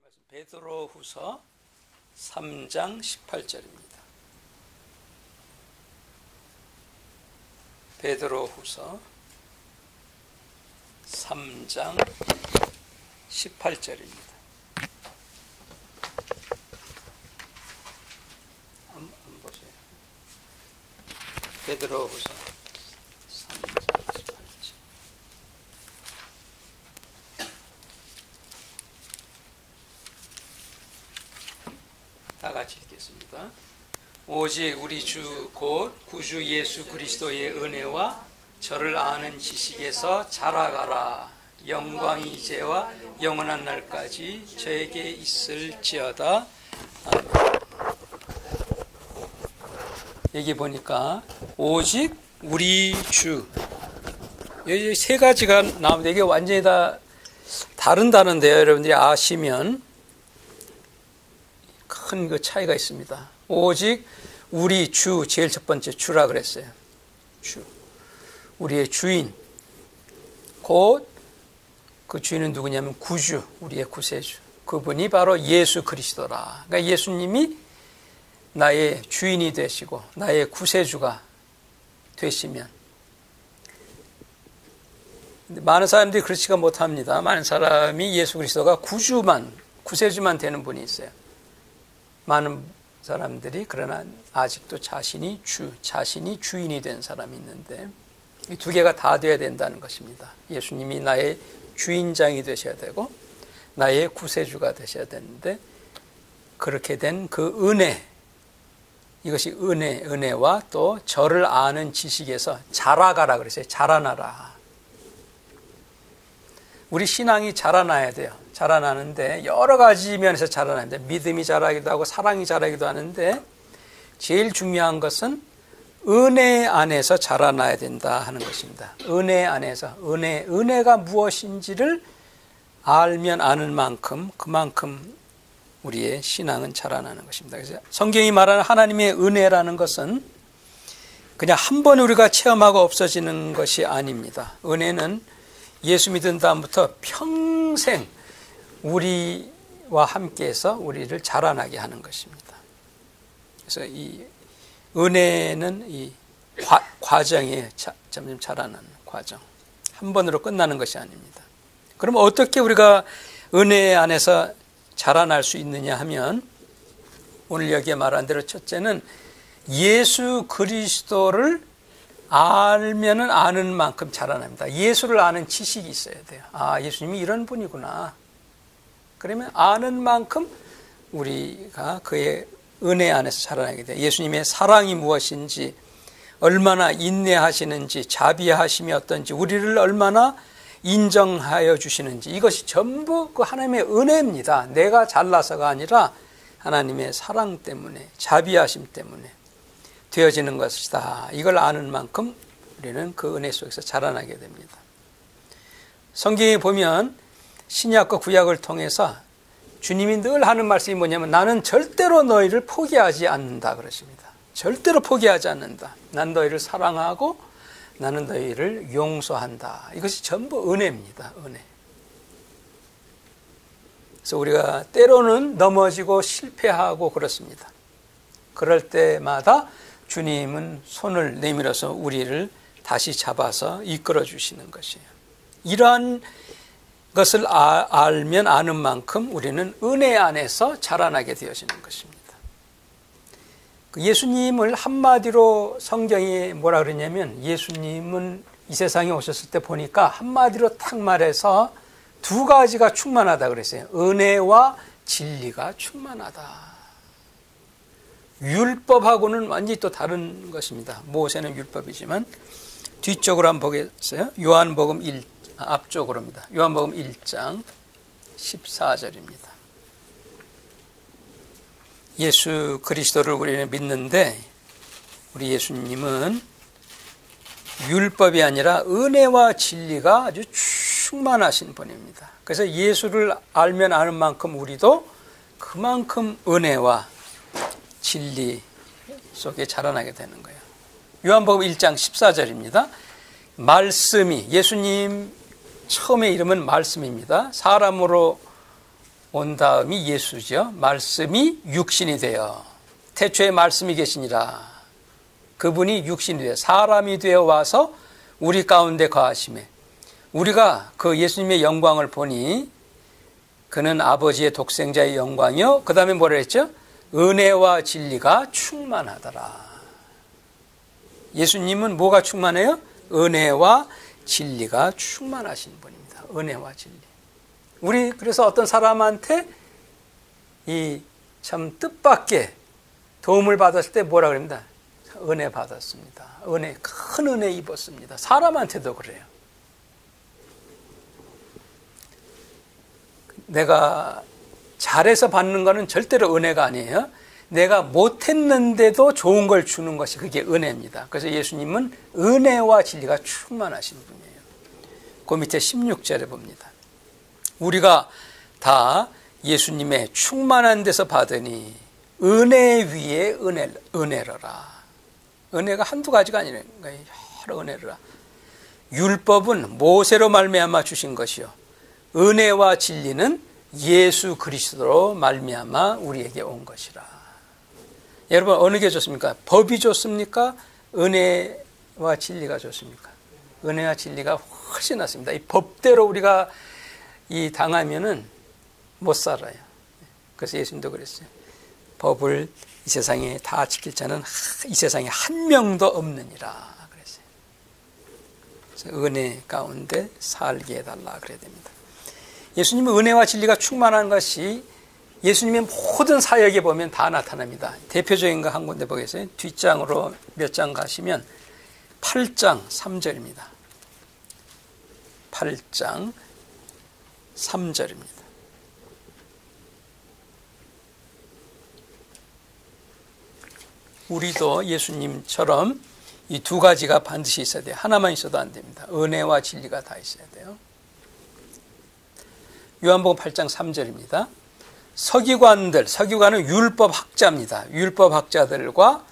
말씀 베드로후서 3장 18절입니다. 베드로후서 3장 18절입니다. 한번 보세요. 베드로후서 3장 18절. 다 같이 읽겠습니다. 오직 우리 주 곧 구주 예수 그리스도의 은혜와 저를 아는 지식에서 자라가라. 영광이 이제와 영원한 날까지 저에게 있을지어다. 아멘. 여기 보니까 오직 우리 주, 여기 세 가지가 나오는데 이게 완전히 다 다른다는데요. 여러분들이 아시면 큰 그 차이가 있습니다. 오직 우리 주, 제일 첫 번째 주라 그랬어요. 주, 우리의 주인, 곧 그 주인은 누구냐면 구주, 우리의 구세주, 그분이 바로 예수 그리스도라. 그러니까 예수님이 나의 주인이 되시고 나의 구세주가 되시면, 근데 많은 사람들이 그렇지가 못합니다. 많은 사람이 예수 그리스도가 구주만, 구세주만 되는 분이 있어요. 많은 사람들이 그러나 아직도 자신이 주인이 된 사람이 있는데, 이 두 개가 다 되어야 된다는 것입니다. 예수님이 나의 주인장이 되셔야 되고 나의 구세주가 되셔야 되는데, 그렇게 된 그 은혜, 이것이 은혜와 또 저를 아는 지식에서 자라가라 그랬어요. 자라나라. 우리 신앙이 자라나야 돼요. 자라나는데 여러 가지 면에서 자라나는데, 믿음이 자라기도 하고 사랑이 자라기도 하는데, 제일 중요한 것은 은혜 안에서 자라나야 된다 하는 것입니다. 은혜 안에서, 은혜가 무엇인지를 알면 아는 만큼 그만큼 우리의 신앙은 자라나는 것입니다. 그래서 성경이 말하는 하나님의 은혜라는 것은 그냥 한 번 우리가 체험하고 없어지는 것이 아닙니다. 은혜는 예수 믿은 다음부터 평생 우리와 함께해서 우리를 자라나게 하는 것입니다. 그래서 이 은혜는 이 과정이에요. 점점 자라나는 과정. 한 번으로 끝나는 것이 아닙니다. 그럼 어떻게 우리가 은혜 안에서 자라날 수 있느냐 하면, 오늘 여기에 말한 대로 첫째는 예수 그리스도를 알면은 아는 만큼 자라납니다. 예수를 아는 지식이 있어야 돼요. 아, 예수님이 이런 분이구나. 그러면 아는 만큼 우리가 그의 은혜 안에서 자라나게 돼요. 예수님의 사랑이 무엇인지, 얼마나 인내하시는지, 자비하심이 어떤지, 우리를 얼마나 인정하여 주시는지, 이것이 전부 그 하나님의 은혜입니다. 내가 잘나서가 아니라 하나님의 사랑 때문에, 자비하심 때문에 되어지는 것이다. 이걸 아는 만큼 우리는 그 은혜 속에서 자라나게 됩니다. 성경에 보면 신약과 구약을 통해서 주님이 늘 하는 말씀이 뭐냐면, 나는 절대로 너희를 포기하지 않는다 그러십니다. 절대로 포기하지 않는다. 난 너희를 사랑하고 나는 너희를 용서한다. 이것이 전부 은혜입니다. 은혜. 그래서 우리가 때로는 넘어지고 실패하고 그렇습니다. 그럴 때마다 주님은 손을 내밀어서 우리를 다시 잡아서 이끌어 주시는 것이에요. 이러한 것을 알면 아는 만큼 우리는 은혜 안에서 자라나게 되어지는 것입니다. 예수님을 한마디로 성경이 뭐라 그러냐면, 예수님은 이 세상에 오셨을 때 보니까 한마디로 딱 말해서 두 가지가 충만하다 그랬어요. 은혜와 진리가 충만하다. 율법하고는 완전히 또 다른 것입니다. 모세는 율법이지만, 뒤쪽으로 한번 보겠어요. 요한복음 앞쪽으로입니다. 요한복음 1장 14절입니다. 예수 그리스도를 우리는 믿는데, 우리 예수님은 율법이 아니라 은혜와 진리가 아주 충만하신 분입니다. 그래서 예수를 알면 아는 만큼 우리도 그만큼 은혜와 진리 속에 자라나게 되는 거예요. 요한복음 1장 14절입니다. 말씀이, 예수님 처음에 이름은 말씀입니다. 사람으로 온 다음이 예수죠. 말씀이 육신이 되어 태초에 말씀이 계시니라. 그분이 육신이 되어 사람이 되어 와서 우리 가운데 거하심에 우리가 그 예수님의 영광을 보니 그는 아버지의 독생자의 영광이요. 그 다음에 뭐라 했죠? 은혜와 진리가 충만하더라. 예수님은 뭐가 충만해요? 은혜와 진리가 충만하신 분입니다. 은혜와 진리. 우리 그래서 어떤 사람한테 이 참 뜻밖의 도움을 받았을 때 뭐라 그럽니다? 은혜 받았습니다. 은혜, 큰 은혜 입었습니다. 사람한테도 그래요. 내가 잘해서 받는 거는 절대로 은혜가 아니에요. 내가 못했는데도 좋은 걸 주는 것이 그게 은혜입니다. 그래서 예수님은 은혜와 진리가 충만하신 분이에요. 그 밑에 16절에 봅니다. 우리가 다 예수님의 충만한 데서 받으니 은혜 위에 은혜로라. 은혜가 한두 가지가 아니라 여러 은혜로라. 율법은 모세로 말미암아 주신 것이요 은혜와 진리는 예수 그리스도로 말미암아 우리에게 온 것이라. 여러분 어느 게 좋습니까? 법이 좋습니까? 은혜와 진리가 좋습니까? 은혜와 진리가 훨씬 낫습니다. 이 법대로 우리가 이 당하면은 못 살아요. 그래서 예수님도 그랬어요. 법을 이 세상에 다 지킬 자는 이 세상에 한 명도 없느니라 그랬어요. 그래서 은혜 가운데 살게 해달라 그래야 됩니다. 예수님은 은혜와 진리가 충만한 것이 예수님의 모든 사역에 보면 다 나타납니다. 대표적인 거 한 군데 보겠어요. 뒷장으로 몇 장 가시면 8장 3절입니다. 8장 3절입니다. 우리도 예수님처럼 이 두 가지가 반드시 있어야 돼요. 하나만 있어도 안 됩니다. 은혜와 진리가 다 있어야 돼요. 요한복음 8장 3절입니다. 서기관은 율법학자입니다. 율법학자들과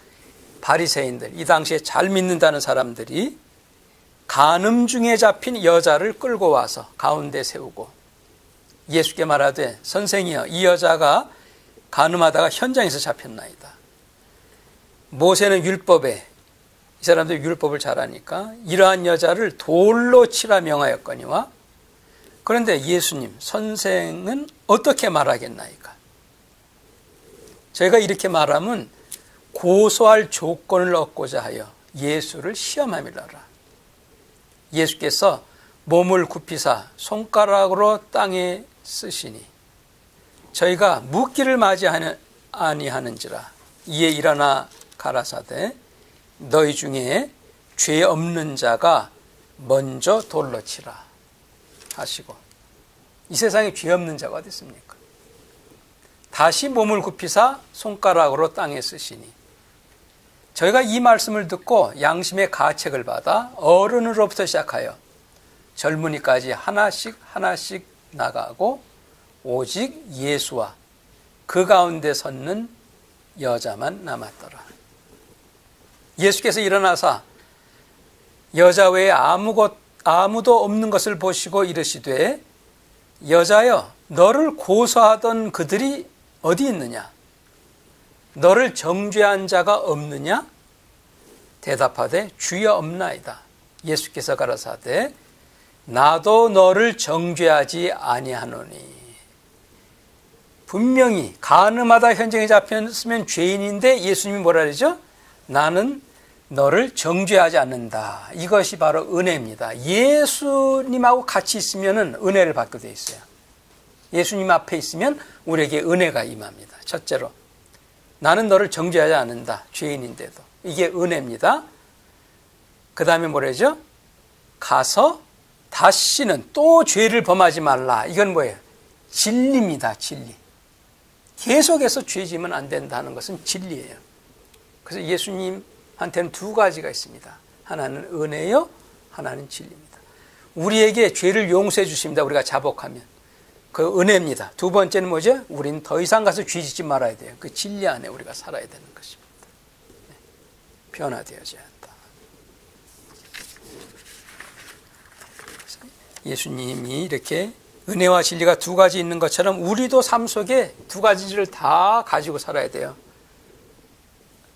바리새인들, 이 당시에 잘 믿는다는 사람들이 간음 중에 잡힌 여자를 끌고 와서 가운데 세우고 예수께 말하되 선생이여 이 여자가 간음하다가 현장에서 잡혔나이다. 모세는 율법에 이 사람들이 율법을 잘 아니까 이러한 여자를 돌로 치라 명하였거니와 그런데 예수님 선생은 어떻게 말하겠나이까? 저희가 이렇게 말하면 고소할 조건을 얻고자 하여 예수를 시험함이라라. 예수께서 몸을 굽히사 손가락으로 땅에 쓰시니 저희가 묻기를 맞이 아니하는지라. 이에 일어나 가라사대 너희 중에 죄 없는 자가 먼저 돌로 치라 하시고 이 세상에 죄 없는 자가 어디 있습니까? 다시 몸을 굽히사 손가락으로 땅에 쓰시니 저희가 이 말씀을 듣고 양심의 가책을 받아 어른으로부터 시작하여 젊은이까지 하나씩 나가고 오직 예수와 그 가운데 섰는 여자만 남았더라. 예수께서 일어나사 여자 외에 아무도 없는 것을 보시고 이르시되 여자여 너를 고소하던 그들이 어디 있느냐? 너를 정죄한 자가 없느냐? 대답하되 주여 없나이다. 예수께서 가라사대 나도 너를 정죄하지 아니하노니. 분명히 간음하다 현장에 잡혔으면 죄인인데 예수님이 뭐라 그러죠? 나는 너를 정죄하지 않는다. 이것이 바로 은혜입니다. 예수님하고 같이 있으면 은혜를 받게 돼 있어요. 예수님 앞에 있으면 우리에게 은혜가 임합니다. 첫째로 나는 너를 정죄하지 않는다. 죄인인데도. 이게 은혜입니다. 그 다음에 뭐라죠? 가서 다시는 또 죄를 범하지 말라. 이건 뭐예요? 진리입니다. 진리. 계속해서 죄 지으면 안 된다는 것은 진리예요. 그래서 예수님한테는 두 가지가 있습니다. 하나는 은혜요, 하나는 진리입니다. 우리에게 죄를 용서해 주십니다. 우리가 자복하면. 그 은혜입니다. 두 번째는 뭐죠? 우린 더 이상 가서 죄 짓지 말아야 돼요. 그 진리 안에 우리가 살아야 되는 것입니다. 변화되어져야 한다. 예수님이 이렇게 은혜와 진리가 두 가지 있는 것처럼 우리도 삶 속에 두 가지를 다 가지고 살아야 돼요.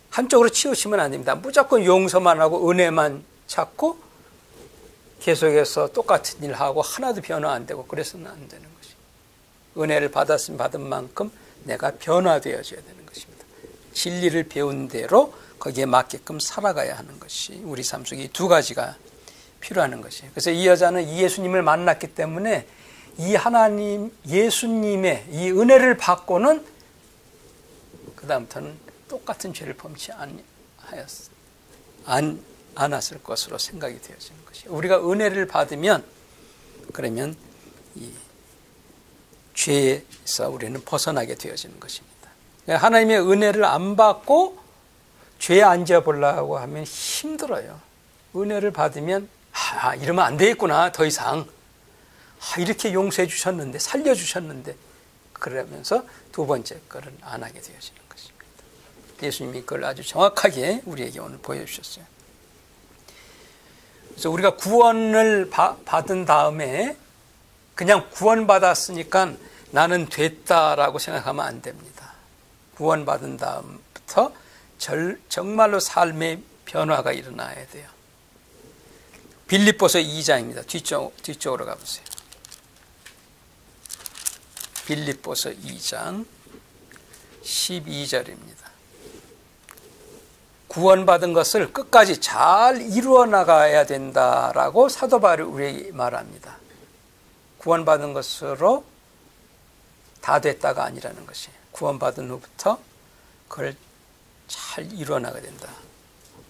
한쪽으로 치우치면 안 됩니다. 무조건 용서만 하고 은혜만 찾고 계속해서 똑같은 일 하고 하나도 변화 안 되고 그래서는 안 되는 것이. 은혜를 받았으면 받은 만큼 내가 변화되어져야 되는 것입니다. 진리를 배운 대로 거기에 맞게끔 살아가야 하는 것이 우리 삶 속에 이 두 가지가 필요한 것이에요. 그래서 이 여자는 이 예수님을 만났기 때문에 이 하나님 예수님의 이 은혜를 받고는 그 다음부터는 똑같은 죄를 범치 않았을 것으로 생각이 되어지는 것이에요. 우리가 은혜를 받으면 그러면 이 죄에서 우리는 벗어나게 되어지는 것입니다. 하나님의 은혜를 안 받고 죄에 앉아보려고 하면 힘들어요. 은혜를 받으면 이러면 안 되겠구나 더 이상 이렇게 용서해 주셨는데 살려주셨는데 그러면서 두 번째 거를 안 하게 되어지는 것입니다. 예수님이 그걸 아주 정확하게 우리에게 오늘 보여주셨어요. 그래서 우리가 구원을 받은 다음에 그냥 구원받았으니까 나는 됐다라고 생각하면 안 됩니다. 구원받은 다음부터 정말로 삶의 변화가 일어나야 돼요. 빌립보서 2장입니다. 뒤쪽으로 가보세요. 빌립보서 2장 12절입니다. 구원받은 것을 끝까지 잘 이루어 나가야 된다라고 사도 바울이 우리에게 말합니다. 구원받은 것으로 다 됐다가 아니라는 것이에요. 구원받은 후부터 그걸 잘 이루어 나가야 된다.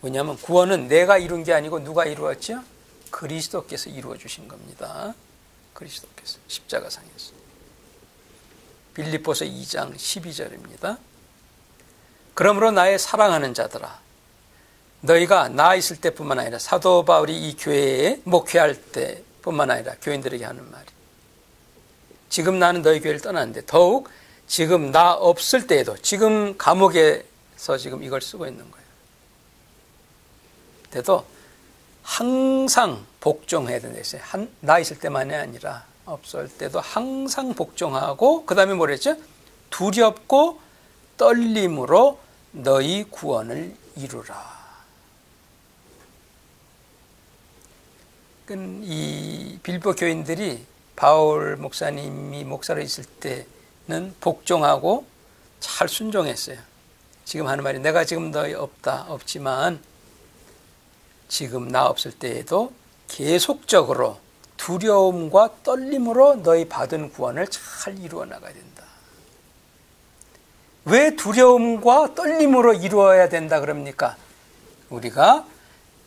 왜냐하면 구원은 내가 이룬 게 아니고 누가 이루었죠? 그리스도께서 이루어 주신 겁니다. 그리스도께서 십자가상에서. 빌립보서 2장 12절입니다. 그러므로 나의 사랑하는 자들아 너희가 나 있을 때뿐만 아니라 사도 바울이 이 교회에 목회할 때뿐만 아니라 교인들에게 하는 말이 지금 나는 너희 교회를 떠났는데 더욱 지금 나 없을 때에도 지금 감옥에서 지금 이걸 쓰고 있는 거예요. 그래도 항상 복종해야 된다 했어요. 나 있을 때만이 아니라 없을 때도 항상 복종하고 그 다음에 뭐랬죠? 두렵고 떨림으로 너희 구원을 이루라. 이 빌립보 교인들이 바울 목사님이 목사로 있을 때는 복종하고 잘 순종했어요. 지금 하는 말이 내가 지금 너희 없지만 지금 나 없을 때에도 계속적으로 두려움과 떨림으로 너희 받은 구원을 잘 이루어 나가야 된다. 왜 두려움과 떨림으로 이루어야 된다 그럽니까? 우리가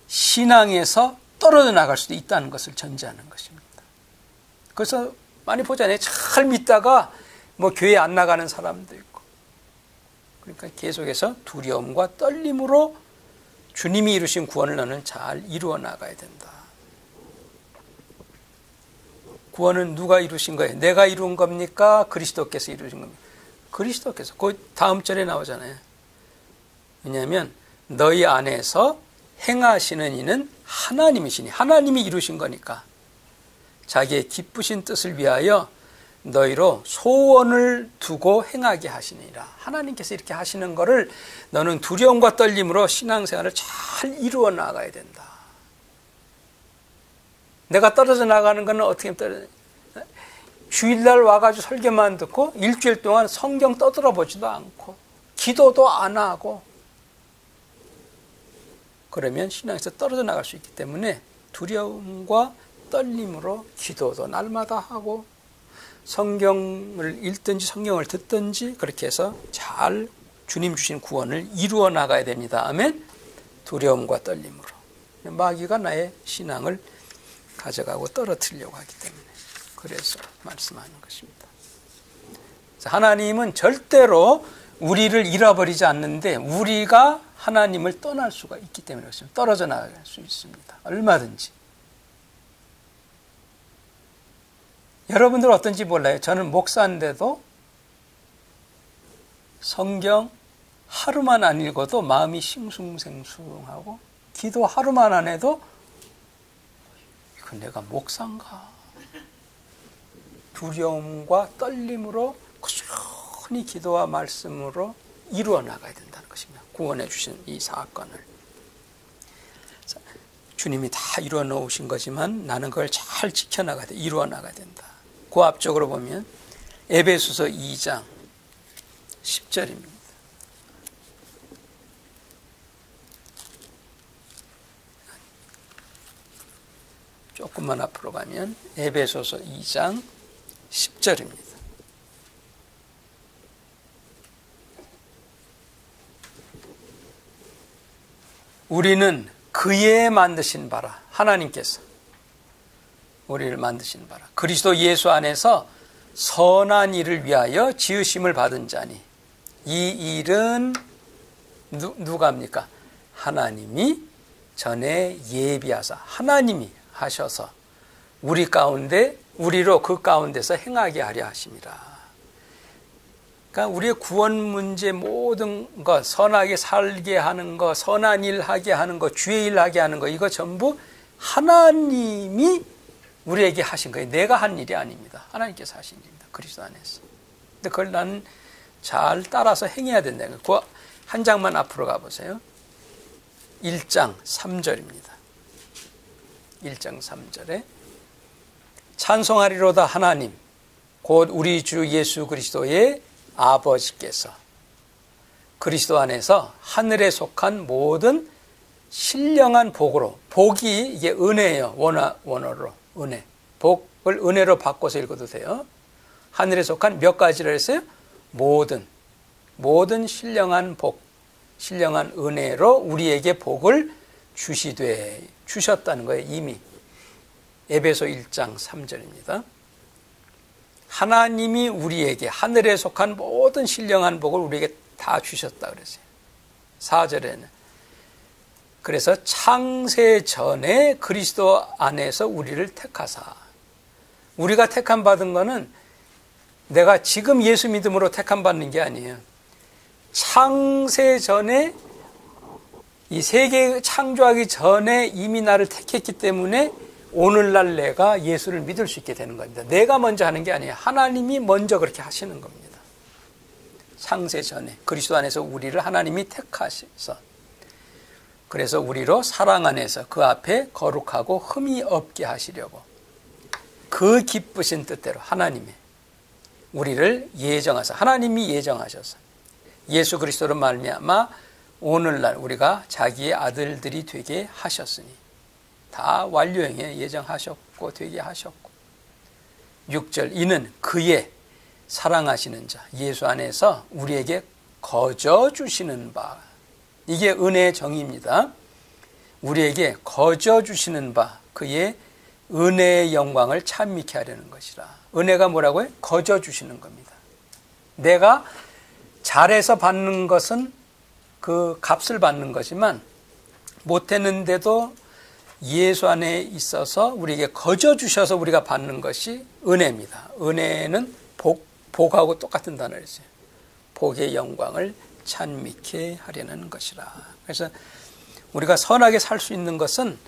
신앙에서 떨어져 나갈 수도 있다는 것을 전제하는 것입니다. 그래서 많이 보잖아요. 잘 믿다가 교회 안 나가는 사람도 있고. 그러니까 계속해서 두려움과 떨림으로 주님이 이루신 구원을 너는 잘 이루어 나가야 된다. 구원은 누가 이루신 거예요? 내가 이룬 겁니까? 그리스도께서 이루신 겁니까? 그리스도께서. 그 다음 절에 나오잖아요. 왜냐하면 너희 안에서 행하시는 이는 하나님이시니 하나님이 이루신 거니까 자기의 기쁘신 뜻을 위하여 너희로 소원을 두고 행하게 하시니라. 하나님께서 이렇게 하시는 거를 너는 두려움과 떨림으로 신앙생활을 잘 이루어 나가야 된다. 내가 떨어져 나가는 거는 어떻게 떨어져? 주일날 와가지고 설교만 듣고 일주일 동안 성경 떠들어 보지도 않고 기도도 안 하고 그러면 신앙에서 떨어져 나갈 수 있기 때문에 두려움과 떨림으로 기도도 날마다 하고 성경을 읽든지 성경을 듣든지 그렇게 해서 잘 주님 주신 구원을 이루어 나가야 됩니다. 아멘. 두려움과 떨림으로. 마귀가 나의 신앙을 가져가고 떨어뜨리려고 하기 때문에 그래서 말씀하는 것입니다. 하나님은 절대로 우리를 잃어버리지 않는데 우리가 하나님을 떠날 수가 있기 때문에 그렇습니다. 떨어져 나갈 수 있습니다. 얼마든지. 여러분들 어떤지 몰라요. 저는 목사인데도 성경 하루만 안 읽어도 마음이 싱숭생숭하고 기도 하루만 안 해도 이거 내가 목사인가? 두려움과 떨림으로 꾸준히 기도와 말씀으로 이루어 나가야 된다는 것입니다. 구원해 주신 이 사건을. 주님이 다 이루어 놓으신 거지만 나는 그걸 잘 지켜나가야 돼. 이루어 나가야 된다. 그 앞쪽으로 보면 에베소서 2장 10절입니다. 조금만 앞으로 가면 에베소서 2장 10절입니다. 우리는 그의 만드신 바라, 하나님께서 우리를 만드신 바라, 그리스도 예수 안에서 선한 일을 위하여 지으심을 받은 자니, 이 일은 누가 합니까? 하나님이 전에 예비하사, 하나님이 하셔서 우리 가운데, 우리로 그 가운데서 행하게 하려 하심이라. 그러니까 우리의 구원 문제 모든 것, 선하게 살게 하는 것, 선한 일 하게 하는 것, 주의 일 하게 하는 것, 이거 전부 하나님이 우리에게 하신 거예요. 내가 한 일이 아닙니다. 하나님께서 하신 일입니다. 그리스도 안에서. 근데 그걸 나는 잘 따라서 행해야 된다는 거예요. 그 한 장만 앞으로 가보세요. 1장 3절입니다. 1장 3절에 찬송하리로다 하나님 곧 우리 주 예수 그리스도의 아버지께서 그리스도 안에서 하늘에 속한 모든 신령한 복으로, 복이 이게 은혜예요. 원어로 은혜, 복을 은혜로 바꿔서 읽어도 돼요. 하늘에 속한 몇 가지를 했어요? 모든 신령한 복, 신령한 은혜로 우리에게 복을 주셨다는 거예요. 이미 에베소 1장 3절입니다. 하나님이 우리에게 하늘에 속한 모든 신령한 복을 우리에게 다 주셨다 그랬어요. 4절에는 그래서 창세 전에 그리스도 안에서 우리를 택하사, 우리가 택함 받은 거는 내가 지금 예수 믿음으로 택함 받는 게 아니에요. 창세 전에, 이 세계 창조하기 전에 이미 나를 택했기 때문에 오늘날 내가 예수를 믿을 수 있게 되는 겁니다. 내가 먼저 하는 게 아니에요. 하나님이 먼저 그렇게 하시는 겁니다. 창세 전에 그리스도 안에서 우리를 하나님이 택하셔서, 그래서 우리로 사랑 안에서 그 앞에 거룩하고 흠이 없게 하시려고 그 기쁘신 뜻대로 하나님의 우리를 예정하사, 하나님이 예정하셔서 예수 그리스도로 말미암아 오늘날 우리가 자기의 아들들이 되게 하셨으니, 다 완료형에 예정하셨고 되게 하셨고. 6절 이는 그의 사랑하시는 자 예수 안에서 우리에게 거저 주시는 바, 이게 은혜의 정의입니다. 우리에게 거저 주시는 바 그의 은혜의 영광을 찬미케 하려는 것이라. 은혜가 뭐라고요? 거저 주시는 겁니다. 내가 잘해서 받는 것은 그 값을 받는 거지만 못했는데도 예수 안에 있어서 우리에게 거저 주셔서 우리가 받는 것이 은혜입니다. 은혜는 복하고 똑같은 단어였어요. 복의 영광을 찬미케 하려는 것이라. 그래서 우리가 선하게 살 수 있는 것은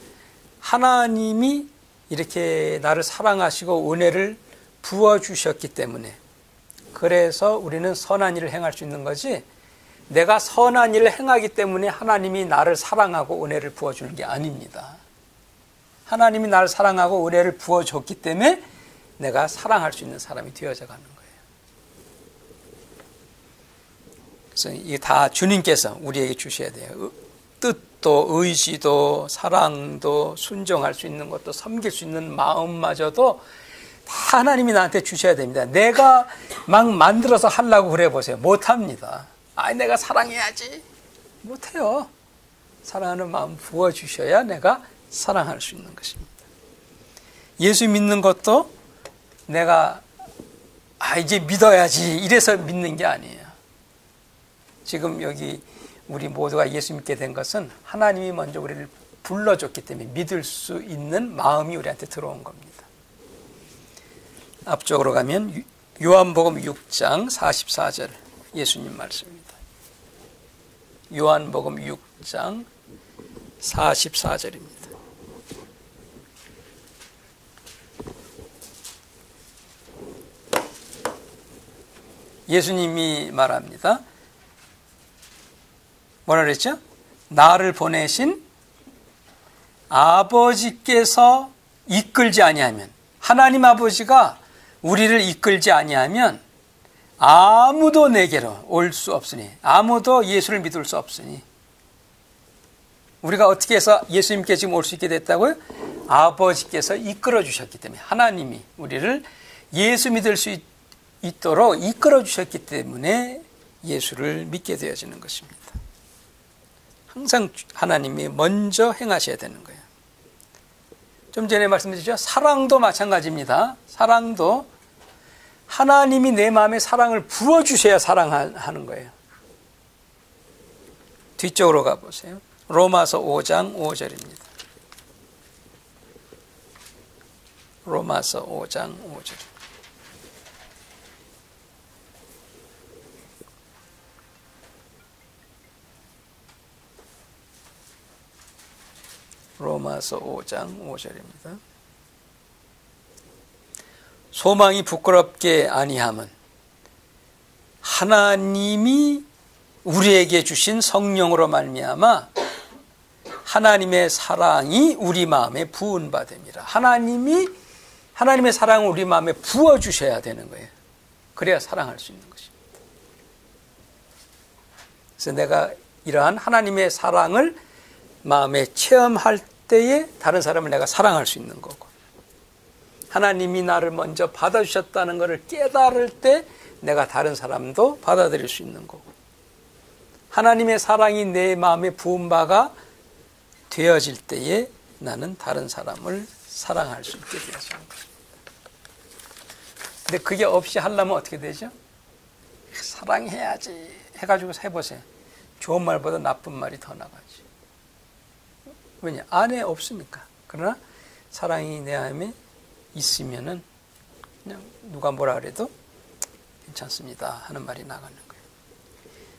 하나님이 이렇게 나를 사랑하시고 은혜를 부어주셨기 때문에, 그래서 우리는 선한 일을 행할 수 있는 거지, 내가 선한 일을 행하기 때문에 하나님이 나를 사랑하고 은혜를 부어주는 게 아닙니다. 하나님이 나를 사랑하고 은혜를 부어줬기 때문에 내가 사랑할 수 있는 사람이 되어져 가는 거예요. 그래서 이게 다 주님께서 우리에게 주셔야 돼요. 뜻도 의지도 사랑도 순종할 수 있는 것도 섬길 수 있는 마음마저도 다 하나님이 나한테 주셔야 됩니다. 내가 막 만들어서 하려고 그래 보세요. 못합니다. 내가 사랑해야지. 못해요. 사랑하는 마음 부어주셔야 내가 사랑할 수 있는 것입니다. 예수 믿는 것도 내가 이제 믿어야지 이래서 믿는 게 아니에요. 지금 여기 우리 모두가 예수 믿게 된 것은 하나님이 먼저 우리를 불러줬기 때문에 믿을 수 있는 마음이 우리한테 들어온 겁니다. 앞쪽으로 가면 요한복음 6장 44절 예수님 말씀입니다. 요한복음 6장 44절입니다. 예수님이 말합니다. 뭐라 그랬죠? 나를 보내신 아버지께서 이끌지 아니하면, 하나님 아버지가 우리를 이끌지 아니하면 아무도 내게로 올 수 없으니, 아무도 예수를 믿을 수 없으니. 우리가 어떻게 해서 예수님께 지금 올 수 있게 됐다고요? 아버지께서 이끌어 주셨기 때문에, 하나님이 우리를 예수 믿을 수 있도록 이끌어 주셨기 때문에 예수를 믿게 되어지는 것입니다. 항상 하나님이 먼저 행하셔야 되는 거예요. 좀 전에 말씀드렸죠? 사랑도 마찬가지입니다. 사랑도 하나님이 내 마음에 사랑을 부어주셔야 사랑하는 거예요. 뒤쪽으로 가보세요. 로마서 5장 5절입니다. 로마서 5장 5절. 로마서 5장 5절입니다. 소망이 부끄럽게 아니함은 하나님이 우리에게 주신 성령으로 말미암아 하나님의 사랑이 우리 마음에 부은 바 됨이라. 하나님의 사랑을 우리 마음에 부어주셔야 되는 거예요. 그래야 사랑할 수 있는 것입니다. 그래서 내가 이러한 하나님의 사랑을 마음에 체험할 때에 다른 사람을 내가 사랑할 수 있는 거고, 하나님이 나를 먼저 받아주셨다는 것을 깨달을 때 내가 다른 사람도 받아들일 수 있는 거고, 하나님의 사랑이 내 마음에 부은 바가 되어질 때에 나는 다른 사람을 사랑할 수 있게 되어지는 것입니다. 근데 그게 없이 하려면 어떻게 되죠? 사랑해야지 해가지고 해보세요. 좋은 말보다 나쁜 말이 더 나가지. 왜냐? 안에 없으니까. 그러나 사랑이 내 안에 있으면은 그냥 누가 뭐라 그래도 괜찮습니다 하는 말이 나가는 거예요.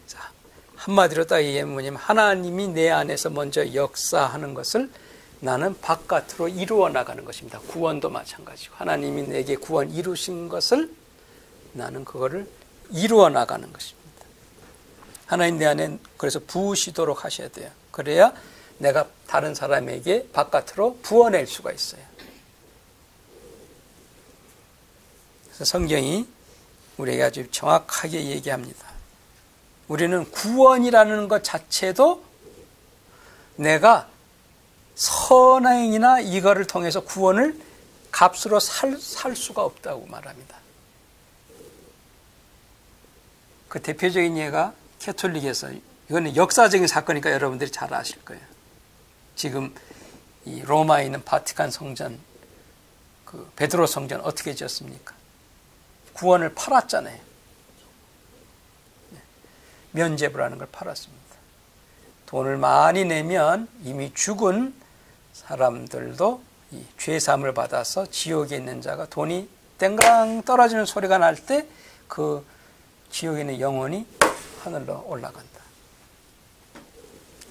자, 한마디로 딱 이해하면 뭐냐면, 하나님이 내 안에서 먼저 역사하는 것을 나는 바깥으로 이루어 나가는 것입니다. 구원도 마찬가지고, 하나님이 내게 구원 이루신 것을 나는 그거를 이루어 나가는 것입니다. 하나님 내 안에 그래서 부으시도록 하셔야 돼요. 그래야 내가 다른 사람에게 바깥으로 부어낼 수가 있어요. 그래서 성경이 우리에게 아주 정확하게 얘기합니다. 우리는 구원이라는 것 자체도 내가 선행이나 이거를 통해서 구원을 값으로 살 수가 없다고 말합니다. 그 대표적인 예가 캐톨릭에서, 이거는 역사적인 사건이니까 여러분들이 잘 아실 거예요. 지금 이 로마에 있는 바티칸 성전, 그 베드로 성전 어떻게 지었습니까? 구원을 팔았잖아요. 면죄부라는 걸 팔았습니다. 돈을 많이 내면 이미 죽은 사람들도 이 죄사함을 받아서 지옥에 있는 자가 돈이 땡강 떨어지는 소리가 날 때 그 지옥에 있는 영혼이 하늘로 올라간다.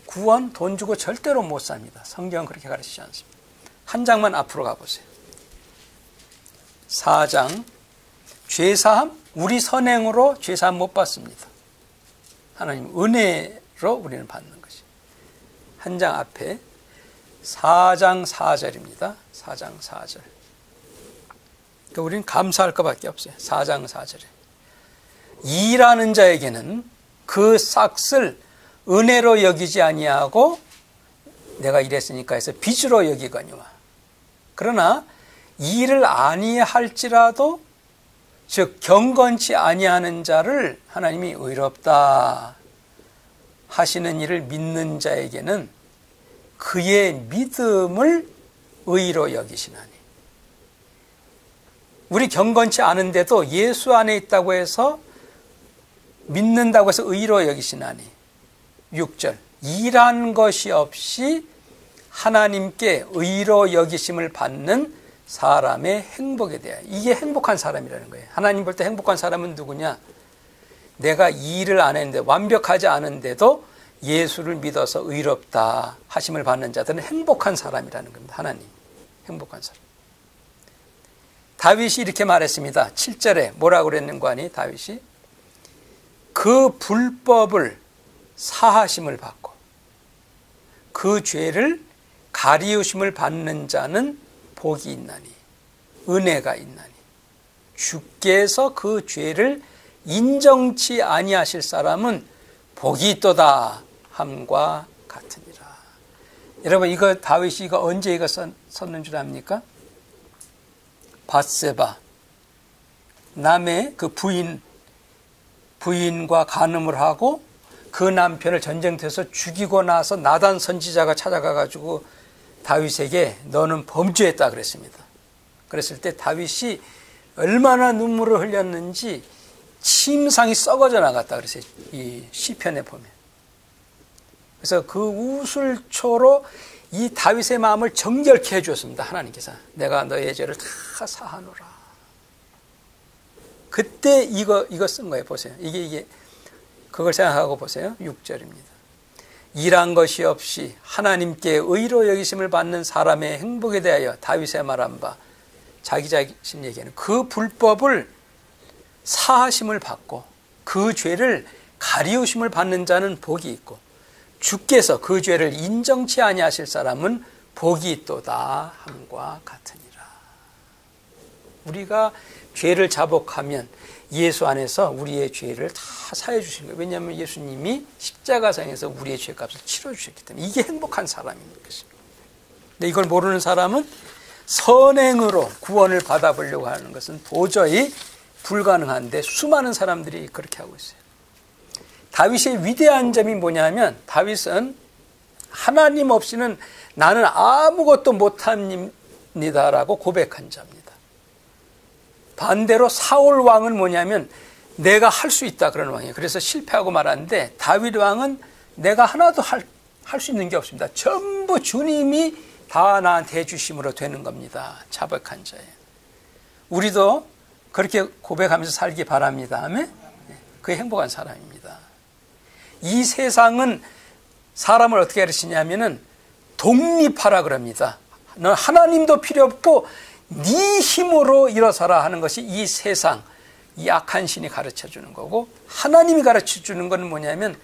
구원 돈 주고 절대로 못 삽니다. 성경은 그렇게 가르치지 않습니다. 한 장만 앞으로 가보세요. 4장, 죄사함, 우리 선행으로 죄사함 못 받습니다. 하나님 은혜로 우리는 받는 것이. 한 장 앞에 4장 4절입니다. 4장 4절. 그러니까 우리는 감사할 것밖에 없어요. 4장 4절에. 일하는 자에게는 그 싹을 은혜로 여기지 아니하고 내가 일했으니까 해서 빚으로 여기거니와. 그러나 일을 아니할지라도 즉 경건치 아니하는 자를 하나님이 의롭다 하시는 일을 믿는 자에게는 그의 믿음을 의로 여기시나니. 우리 경건치 않은데도 예수 안에 있다고 해서 믿는다고 해서 의로 여기시나니. 6절, 일한 것이 없이 하나님께 의로 여기심을 받는 사람의 행복에 대하여. 이게 행복한 사람이라는 거예요. 하나님 볼 때 행복한 사람은 누구냐? 내가 일을 안 했는데, 완벽하지 않은데도 예수를 믿어서 의롭다 하심을 받는 자들은 행복한 사람이라는 겁니다. 하나님, 행복한 사람. 다윗이 이렇게 말했습니다. 7절에 뭐라고 그랬는가 하니, 다윗이 그 불법을 사하심을 받고 그 죄를 가리우심을 받는 자는 복이 있나니 은혜가 있나니 주께서 그 죄를 인정치 아니하실 사람은 복이 있도다 함과 같으니라. 여러분, 이거 다윗이 이거 언제 이거 썼는 줄 압니까? 밧세바 남의 그 부인과 간음을 하고 그 남편을 전쟁터에서 죽이고 나서 나단 선지자가 찾아가가지고 다윗에게 너는 범죄했다 그랬습니다. 그랬을 때 다윗이 얼마나 눈물을 흘렸는지 침상이 썩어져 나갔다 그랬어요. 이 시편에 보면. 그래서 그 우술초로 이 다윗의 마음을 정결케 해주었습니다. 하나님께서 내가 너의 죄를 다 사하노라. 그때 이거 쓴 거예요. 보세요. 이게 그걸 생각하고 보세요. 6절입니다. 일한 것이 없이 하나님께 의로 여기심을 받는 사람의 행복에 대하여 다윗의 말한 바 자기 자신 얘기하는 그 불법을 사하심을 받고 그 죄를 가리우심을 받는 자는 복이 있고 주께서 그 죄를 인정치 아니하실 사람은 복이 있도다 함과 같으니라. 우리가 죄를 자복하면 예수 안에서 우리의 죄를 다 사해 주신 거예요. 왜냐하면 예수님이 십자가상에서 우리의 죄값을 치러주셨기 때문에 이게 행복한 사람인 것입니다. 근데 이걸 모르는 사람은 선행으로 구원을 받아보려고 하는 것은 도저히 불가능한데 수많은 사람들이 그렇게 하고 있어요. 다윗의 위대한 점이 뭐냐면 다윗은 하나님 없이는 나는 아무것도 못합니다라고 고백한 자입니다. 반대로 사울 왕은 뭐냐면 내가 할 수 있다 그런 왕이에요. 그래서 실패하고 말았는데 다윗 왕은 내가 하나도 할 수 있는 게 없습니다. 전부 주님이 다 나한테 해주심으로 되는 겁니다. 자백한 자예요. 우리도 그렇게 고백하면서 살기 바랍니다. 아멘? 그게 행복한 사람입니다. 이 세상은 사람을 어떻게 가르치냐면은 독립하라 그럽니다. 너 하나님도 필요 없고 네 힘으로 일어서라 하는 것이 이 세상, 이 악한 신이 가르쳐 주는 거고 하나님이 가르쳐 주는 건 뭐냐면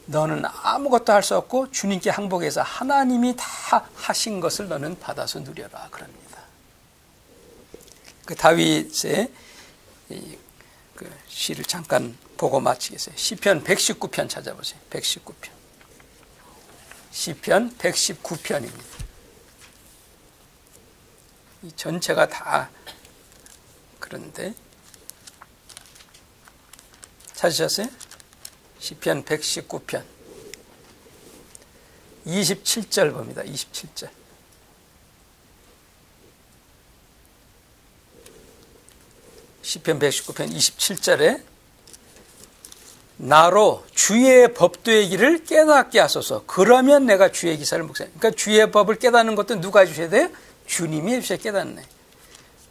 너는 아무것도 할 수 없고 주님께 항복해서 하나님이 다 하신 것을 너는 받아서 누려라 그럽니다. 그 다윗의 그 시를 잠깐 보고 마치겠어요. 시편 119편 찾아보세요. 119편. 시편 119편입니다. 이 전체가 다 그런데 찾으셨어요? 시편 119편 27절 봅니다. 27절. 시편 119편 27절에 나로 주의 법도의 길을 깨닫게 하소서. 그러면 내가 주의 기사를 묵상해. 그러니까 주의 법을 깨닫는 것도 누가 해주셔야 돼요? 주님이 해주셔야 깨닫네.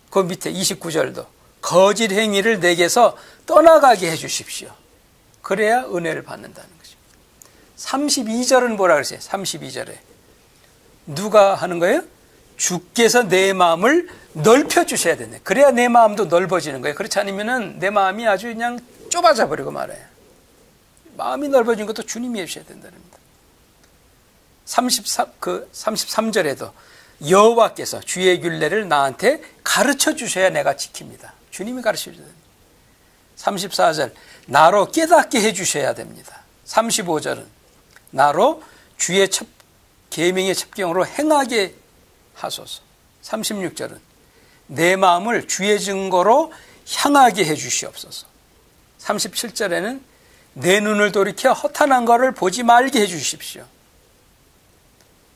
그 밑에 29절도 거짓 행위를 내게서 떠나가게 해주십시오. 그래야 은혜를 받는다는 거죠. 32절은 뭐라 그랬어요? 32절에 누가 하는 거예요? 주께서 내 마음을 넓혀주셔야 되네. 그래야 내 마음도 넓어지는 거예요. 그렇지 않으면 내 마음이 아주 그냥 좁아져 버리고 말아요. 마음이 넓어진 것도 주님이 해주셔야 된다는 겁니다. 33절에도 여호와께서 주의 율례를 나한테 가르쳐 주셔야 내가 지킵니다. 주님이 가르쳐 주셔야 됩니다. 34절 나로 깨닫게 해주셔야 됩니다. 35절은 나로 주의 계명의 첩경으로 행하게 하소서. 36절은 내 마음을 주의 증거로 향하게 해주시옵소서. 37절에는 내 눈을 돌이켜 허탄한 것을 보지 말게 해주십시오.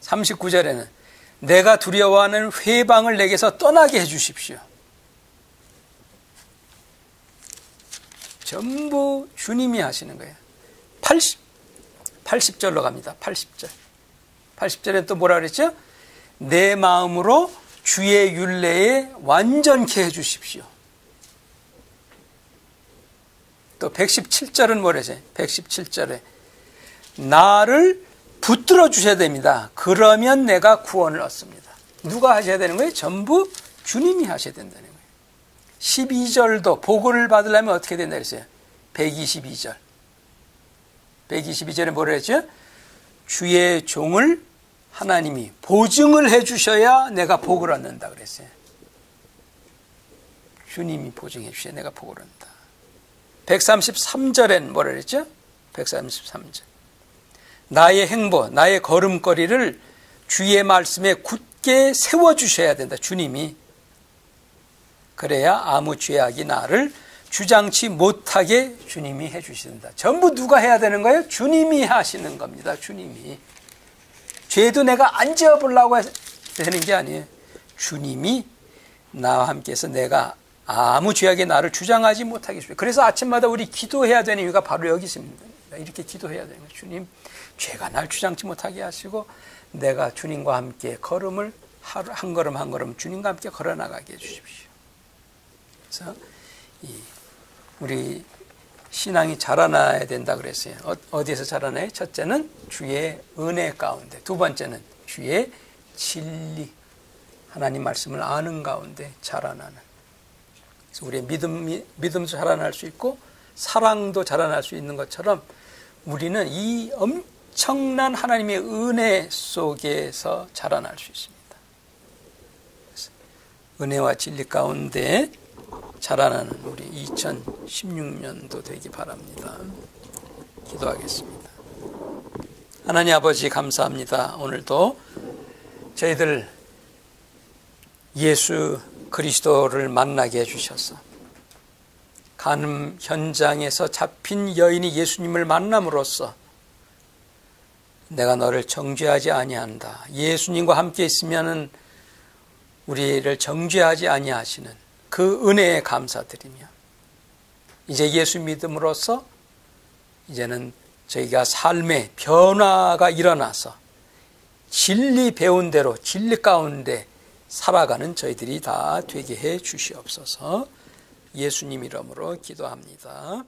39절에는 내가 두려워하는 회방을 내게서 떠나게 해주십시오. 전부 주님이 하시는 거예요. 80절로 갑니다. 80절. 80절에 또 뭐라 그랬죠? 내 마음으로 주의 율례에 완전케 해주십시오. 또 117절은 뭐래요? 117절에 나를 붙들어 주셔야 됩니다. 그러면 내가 구원을 얻습니다. 누가 하셔야 되는 거예요? 전부 주님이 하셔야 된다는 거예요. 12절도 복을 받으려면 어떻게 된다 그랬어요? 122절. 122절에 뭐라 했죠? 주의 종을 하나님이 보증을 해주셔야 내가 복을 얻는다 그랬어요. 주님이 보증해 주셔야 내가 복을 얻는다. 133절엔 뭐라 그랬죠? 133절. 나의 행보, 나의 걸음걸이를 주의 말씀에 굳게 세워주셔야 된다. 주님이. 그래야 아무 죄악이 나를 주장치 못하게 주님이 해주신다. 전부 누가 해야 되는 거예요? 주님이 하시는 겁니다. 주님이. 죄도 내가 안 지어보려고 되는 게 아니에요. 주님이 나와 함께해서 내가 아무 죄악이 나를 주장하지 못하게 해주십니다. 그래서 아침마다 우리 기도해야 되는 이유가 바로 여기 있습니다. 이렇게 기도해야 되는 거예요. 주님, 죄가 날 주장치 못하게 하시고 내가 주님과 함께 걸음을 한 걸음 한 걸음 주님과 함께 걸어나가게 해주십시오. 그래서 우리 신앙이 자라나야 된다 그랬어요. 어디에서 자라나요? 첫째는 주의 은혜 가운데, 두 번째는 주의 진리, 하나님 말씀을 아는 가운데 자라나는. 그래서 우리의 믿음도 자라날 수 있고 사랑도 자라날 수 있는 것처럼 우리는 이 엄청난 하나님의 은혜 속에서 자라날 수 있습니다. 그래서 은혜와 진리 가운데 자라나는 우리 2016년도 되기 바랍니다. 기도하겠습니다. 하나님 아버지 감사합니다. 오늘도 저희들 예수 그리스도를 만나게 해주셔서 간음 현장에서 잡힌 여인이 예수님을 만남으로써 내가 너를 정죄하지 아니한다. 예수님과 함께 있으면은 우리를 정죄하지 아니하시는 그 은혜에 감사드리며 이제 예수 믿음으로써 이제는 저희가 삶의 변화가 일어나서 진리 배운 대로 진리 가운데 살아가는 저희들이 다 되게 해 주시옵소서. 예수님 이름으로 기도합니다.